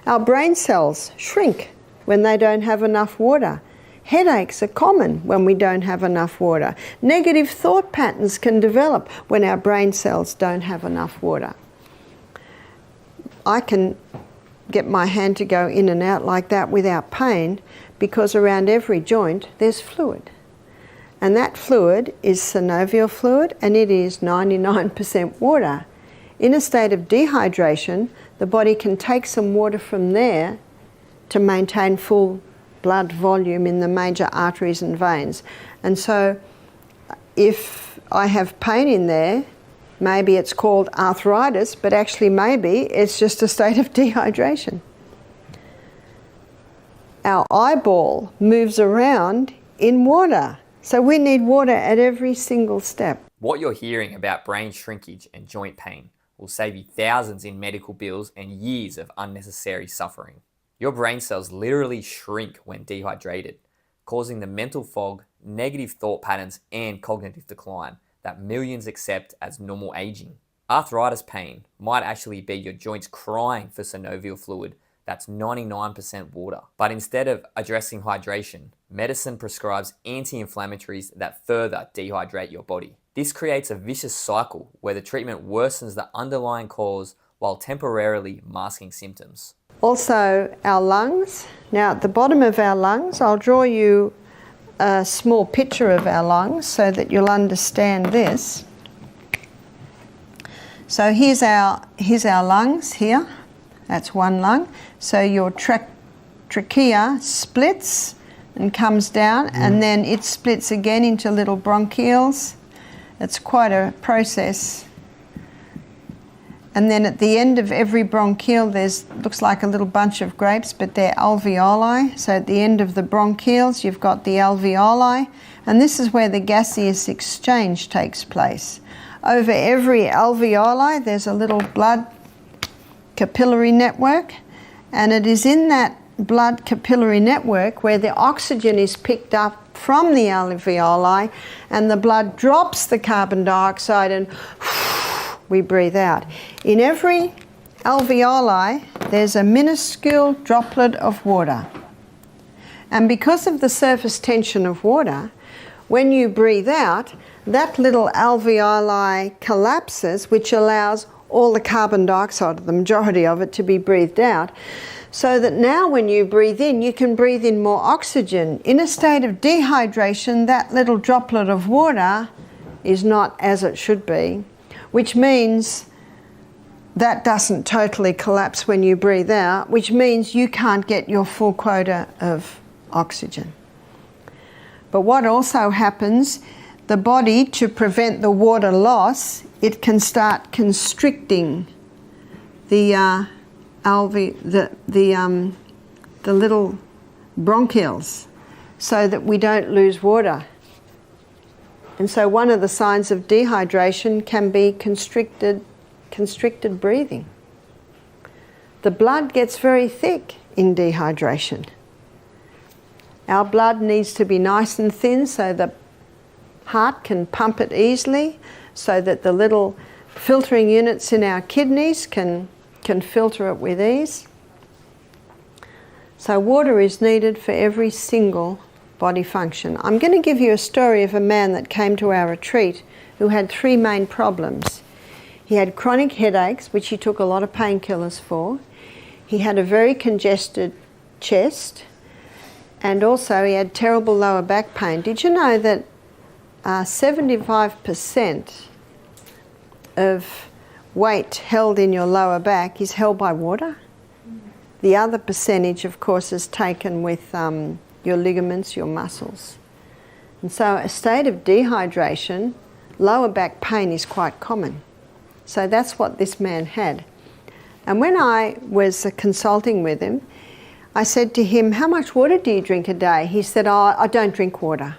Our brain cells shrink when they don't have enough water. Headaches are common when we don't have enough water. Negative thought patterns can develop when our brain cells don't have enough water. I can get my hand to go in and out like that without pain because around every joint there's fluid. And that fluid is synovial fluid, and it is 99% water. In a state of dehydration, the body can take some water from there to maintain full blood volume in the major arteries and veins. And so if I have pain in there, maybe it's called arthritis, but actually maybe it's just a state of dehydration. Our eyeball moves around in water, so we need water at every single step. What you're hearing about brain shrinkage and joint pain will save you thousands in medical bills and years of unnecessary suffering. Your brain cells literally shrink when dehydrated, causing the mental fog, negative thought patterns, and cognitive decline that millions accept as normal aging. Arthritis pain might actually be your joints crying for synovial fluid that's 99% water. But instead of addressing hydration, medicine prescribes anti-inflammatories that further dehydrate your body. This creates a vicious cycle where the treatment worsens the underlying cause while temporarily masking symptoms. Also, our lungs. Now, at the bottom of our lungs, I'll draw you a small picture of our lungs so that you'll understand this. So here's our lungs here. That's one lung. So your trachea splits and comes down, and then it splits again into little bronchioles. It's quite a process. And then at the end of every bronchiole, looks like a little bunch of grapes, but they're alveoli. So at the end of the bronchioles, you've got the alveoli, and this is where the gaseous exchange takes place. Over every alveoli, there's a little blood capillary network, and it is in that blood capillary network where the oxygen is picked up from the alveoli, and the blood drops the carbon dioxide and we breathe out. In every alveoli, there's a minuscule droplet of water. And because of the surface tension of water, when you breathe out, that little alveoli collapses, which allows all the carbon dioxide, the majority of it, to be breathed out, so that now when you breathe in, you can breathe in more oxygen. In a state of dehydration, that little droplet of water is not as it should be, which means that doesn't totally collapse when you breathe out, which means you can't get your full quota of oxygen. But what also happens, the body, to prevent the water loss, it can start constricting the little bronchioles so that we don't lose water. And so one of the signs of dehydration can be constricted breathing. The blood gets very thick in dehydration. Our blood needs to be nice and thin so the heart can pump it easily, so that the little filtering units in our kidneys can filter it with ease. So water is needed for every single body function. I'm going to give you a story of a man that came to our retreat who had three main problems. He had chronic headaches, which he took a lot of painkillers for. He had a very congested chest, and also he had terrible lower back pain. Did you know that 75% of weight held in your lower back is held by water? The other percentage, of course, is taken with your ligaments, your muscles. And so a state of dehydration, lower back pain is quite common. So that's what this man had. And when I was consulting with him, I said to him, "How much water do you drink a day?" He said, "Oh, I don't drink water."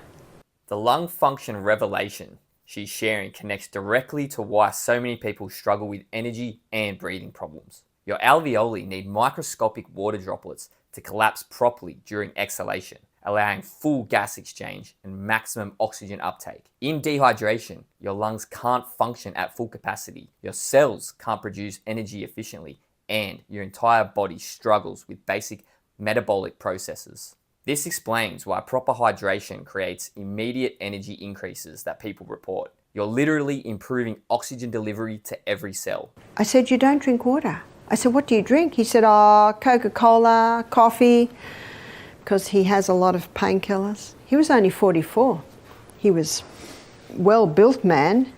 The lung function revelation she's sharing connects directly to why so many people struggle with energy and breathing problems. Your alveoli need microscopic water droplets to collapse properly during exhalation, allowing full gas exchange and maximum oxygen uptake. In dehydration, your lungs can't function at full capacity. Your cells can't produce energy efficiently, and your entire body struggles with basic metabolic processes. This explains why proper hydration creates immediate energy increases that people report. You're literally improving oxygen delivery to every cell. I said, you don't drink water. I said, what do you drink? He said, oh, Coca-Cola, coffee, because he has a lot of painkillers. He was only 44. He was a well-built man,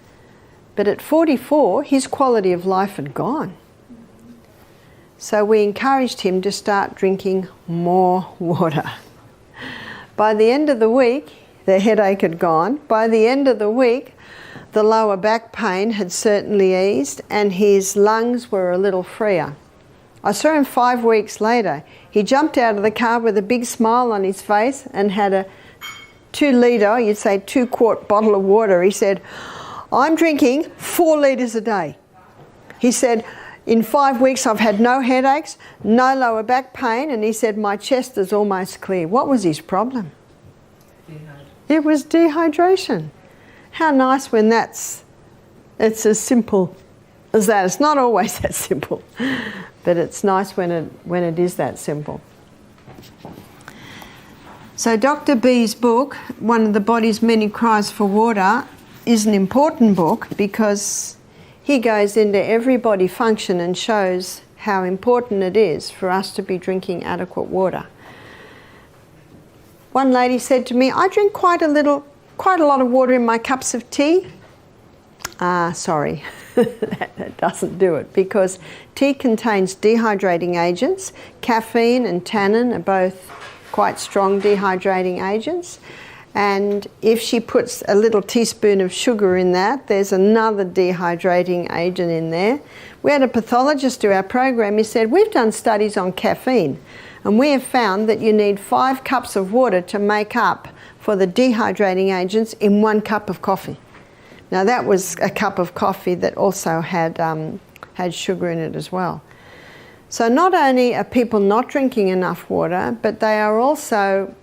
but at 44, his quality of life had gone. So we encouraged him to start drinking more water. By the end of the week, the headache had gone. By the end of the week, the lower back pain had certainly eased and his lungs were a little freer. I saw him 5 weeks later. He jumped out of the car with a big smile on his face and had a 2-litre, you'd say 2-quart bottle of water. He said, I'm drinking 4 litres a day. He said, in 5 weeks I've had no headaches, no lower back pain, and he said my chest is almost clear. What was his problem? It was dehydration. How nice when it's as simple as that. It's not always that simple, but it's nice when it is that simple. So Dr. B's book, One of the Body's Many Cries for Water, is an important book because he goes into every body function and shows how important it is for us to be drinking adequate water. One lady said to me, I drink quite a lot of water in my cups of tea. Sorry, that doesn't do it because tea contains dehydrating agents. Caffeine and tannin are both quite strong dehydrating agents. And if she puts a little teaspoon of sugar in that, there's another dehydrating agent in there. We had a pathologist do our program. He said, we've done studies on caffeine and we have found that you need 5 cups of water to make up for the dehydrating agents in 1 cup of coffee. Now that was a cup of coffee that also had sugar in it as well. So not only are people not drinking enough water, but they are also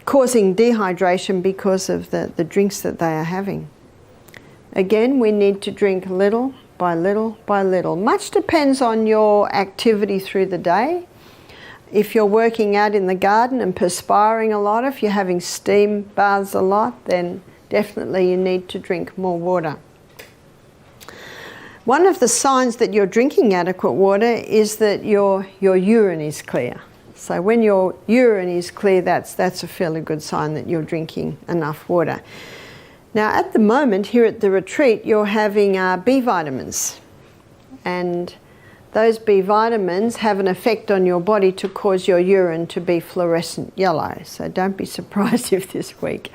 causing dehydration because of the drinks that they are having. Again, we need to drink little by little by little. Much depends on your activity through the day. If you're working out in the garden and perspiring a lot, if you're having steam baths a lot, then definitely you need to drink more water. One of the signs that you're drinking adequate water is that your urine is clear. So when your urine is clear, that's a fairly good sign that you're drinking enough water. Now at the moment here at the retreat, you're having B vitamins, and those B vitamins have an effect on your body to cause your urine to be fluorescent yellow. So don't be surprised if this week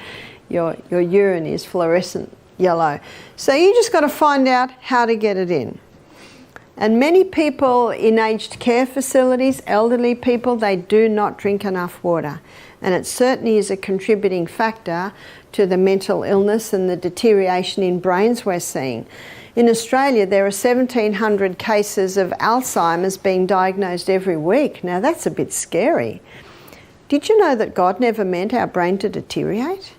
your urine is fluorescent yellow. So you just got to find out how to get it in. And many people in aged care facilities, elderly people, they do not drink enough water. And it certainly is a contributing factor to the mental illness and the deterioration in brains we're seeing. In Australia, there are 1,700 cases of Alzheimer's being diagnosed every week. Now that's a bit scary. Did you know that God never meant our brain to deteriorate?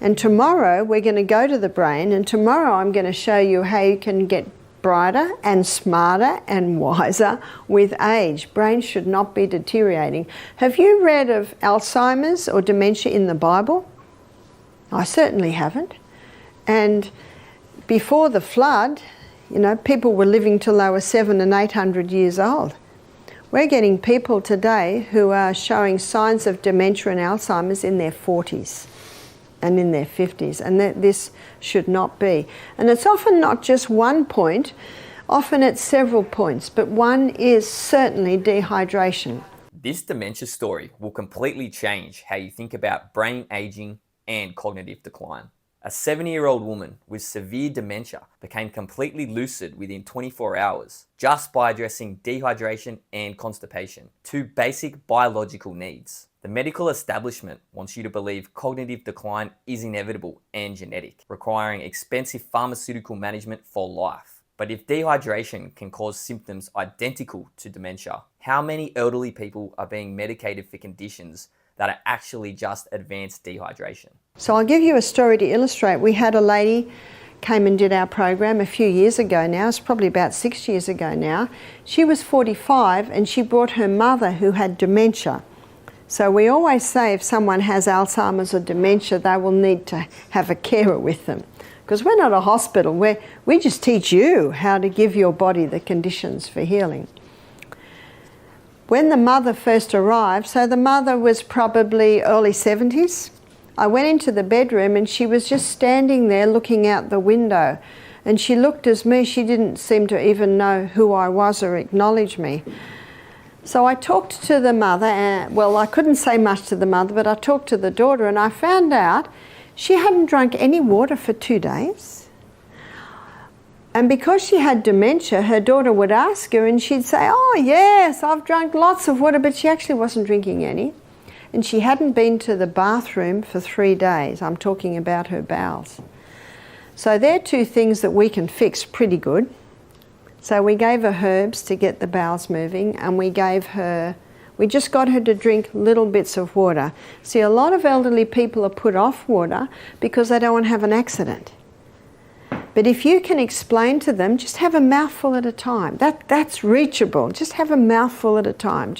And tomorrow we're going to go to the brain, and tomorrow I'm going to show you how you can get brighter and smarter and wiser with age. Brains should not be deteriorating. Have you read of Alzheimer's or dementia in the Bible? I certainly haven't. And before the flood, you know, people were living till they were 700 and 800 years old. We're getting people today who are showing signs of dementia and Alzheimer's in their 40s and in their 50s, and this should not be. And it's often not just one point, often it's several points, but one is certainly dehydration. This dementia story will completely change how you think about brain aging and cognitive decline. A 70-year-old woman with severe dementia became completely lucid within 24 hours just by addressing dehydration and constipation, 2 basic biological needs. The medical establishment wants you to believe cognitive decline is inevitable and genetic, requiring expensive pharmaceutical management for life. But if dehydration can cause symptoms identical to dementia, how many elderly people are being medicated for conditions that are actually just advanced dehydration? So I'll give you a story to illustrate. We had a lady came and did our program a few years ago now. It's probably about 6 years ago now. She was 45 and she brought her mother who had dementia. So we always say if someone has Alzheimer's or dementia, they will need to have a carer with them. Because we're not a hospital, we just teach you how to give your body the conditions for healing. When the mother first arrived, so the mother was probably early 70s, I went into the bedroom and she was just standing there looking out the window. And she looked at me, she didn't seem to even know who I was or acknowledge me. So I talked to the mother, and, well, I couldn't say much to the mother, but I talked to the daughter and I found out she hadn't drunk any water for 2 days. And because she had dementia, her daughter would ask her and she'd say, oh yes, I've drunk lots of water, but she actually wasn't drinking any. And she hadn't been to the bathroom for 3 days. I'm talking about her bowels. So they're two things that we can fix pretty good. So we gave her herbs to get the bowels moving, and we just got her to drink little bits of water. See, a lot of elderly people are put off water because they don't want to have an accident. But if you can explain to them, just have a mouthful at a time. That's reachable. Just have a mouthful at a time.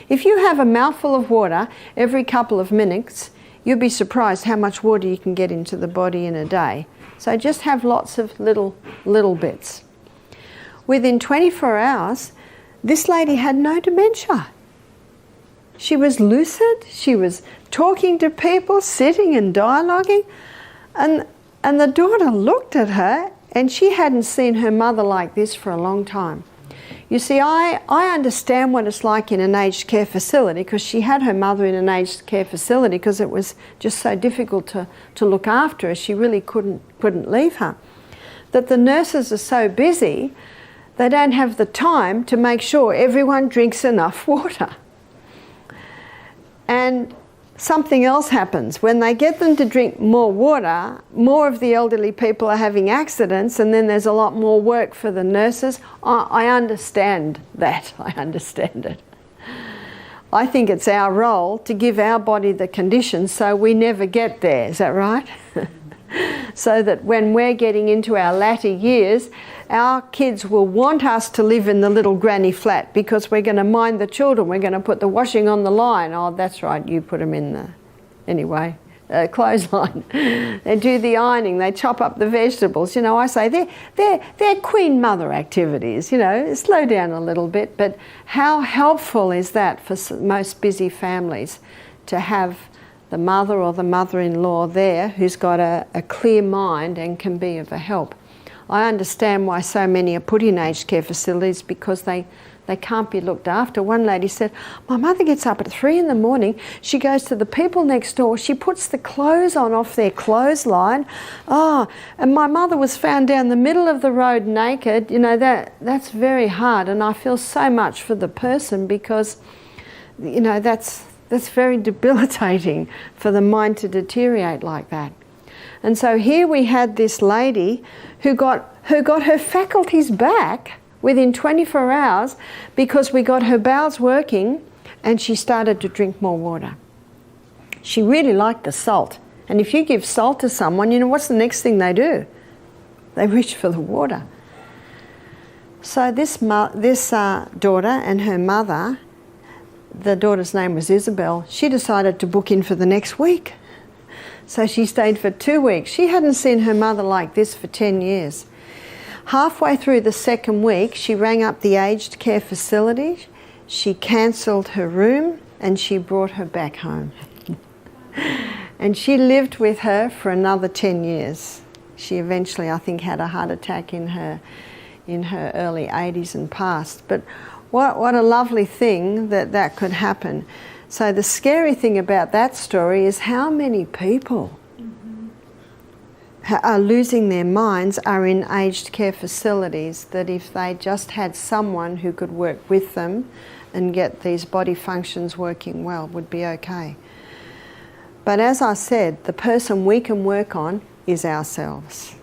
If you have a mouthful of water every couple of minutes, you'll be surprised how much water you can get into the body in a day. So just have lots of little bits. Within 24 hours, this lady had no dementia. She was lucid. She was talking to people, sitting and dialoguing. And the daughter looked at her and she hadn't seen her mother like this for a long time. You see, I understand what it's like in an aged care facility, because she had her mother in an aged care facility because it was just so difficult to look after her. She really couldn't leave her. That the nurses are so busy, they don't have the time to make sure everyone drinks enough water. And something else happens. When they get them to drink more water, more of the elderly people are having accidents, and then there's a lot more work for the nurses. I understand that. I understand it. I think it's our role to give our body the conditions so we never get there. Is that right? So that when we're getting into our latter years, our kids will want us to live in the little granny flat because we're going to mind the children. We're going to put the washing on the line. Oh, that's right, you put them in the clothesline. They do the ironing. They chop up the vegetables. You know, I say they're queen mother activities. You know, slow down a little bit. But how helpful is that for most busy families to have the mother or the mother-in-law there who's got a clear mind and can be of a help? I understand why so many are put in aged care facilities, because they can't be looked after. One lady said, my mother gets up at 3 in the morning, she goes to the people next door, she puts the clothes on off their clothesline. Oh, and my mother was found down the middle of the road naked. You know, that's very hard, and I feel so much for the person, because, you know, that's very debilitating for the mind to deteriorate like that. And so here we had this lady who got her faculties back within 24 hours because we got her bowels working and she started to drink more water. She really liked the salt. And if you give salt to someone, you know, what's the next thing they do? They reach for the water. So this daughter and her mother, the daughter's name was Isabel, she decided to book in for the next week. So she stayed for 2 weeks. She hadn't seen her mother like this for 10 years. Halfway through the second week, she rang up the aged care facility, she cancelled her room, and she brought her back home. And she lived with her for another 10 years. She eventually, I think, had a heart attack in her early 80s and passed. But what a lovely thing that could happen. So the scary thing about that story is how many people are losing their minds, are in aged care facilities, that if they just had someone who could work with them and get these body functions working well, would be okay. But as I said, the person we can work on is ourselves.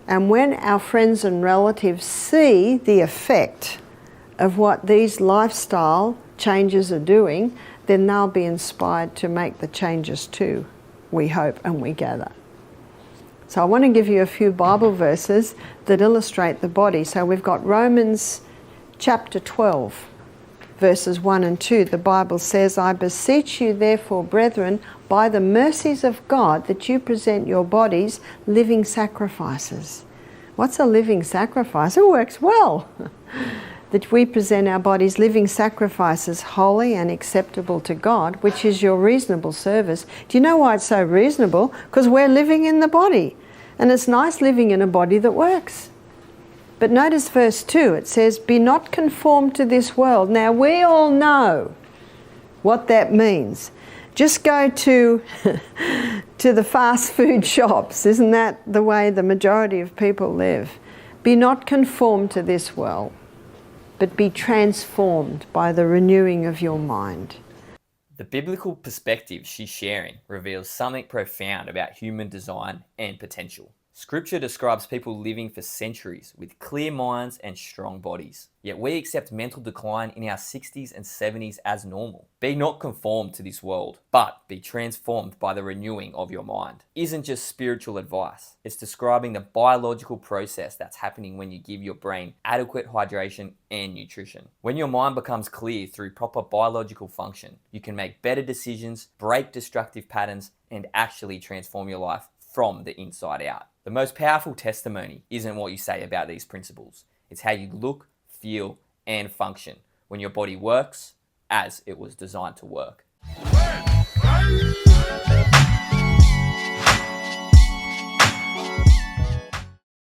And when our friends and relatives see the effect of what these lifestyle changes are doing, then they'll be inspired to make the changes too, we hope and we gather. So I want to give you a few Bible verses that illustrate the body. So we've got Romans chapter 12, verses 1 and 2. The Bible says, I beseech you therefore, brethren, by the mercies of God, that you present your bodies living sacrifices. What's a living sacrifice? It works well. That we present our bodies living sacrifices, holy and acceptable to God, which is your reasonable service. Do you know why it's so reasonable? Because we're living in the body. And it's nice living in a body that works. But notice verse 2, it says, be not conformed to this world. Now we all know what that means. Just go to the fast food shops. Isn't that the way the majority of people live? Be not conformed to this world, but be transformed by the renewing of your mind. The biblical perspective she's sharing reveals something profound about human design and potential. Scripture describes people living for centuries with clear minds and strong bodies. Yet we accept mental decline in our 60s and 70s as normal. Be not conformed to this world, but be transformed by the renewing of your mind. Isn't just spiritual advice. It's describing the biological process that's happening when you give your brain adequate hydration and nutrition. When your mind becomes clear through proper biological function, you can make better decisions, break destructive patterns, and actually transform your life from the inside out. The most powerful testimony isn't what you say about these principles. It's how you look, feel, and function when your body works as it was designed to work.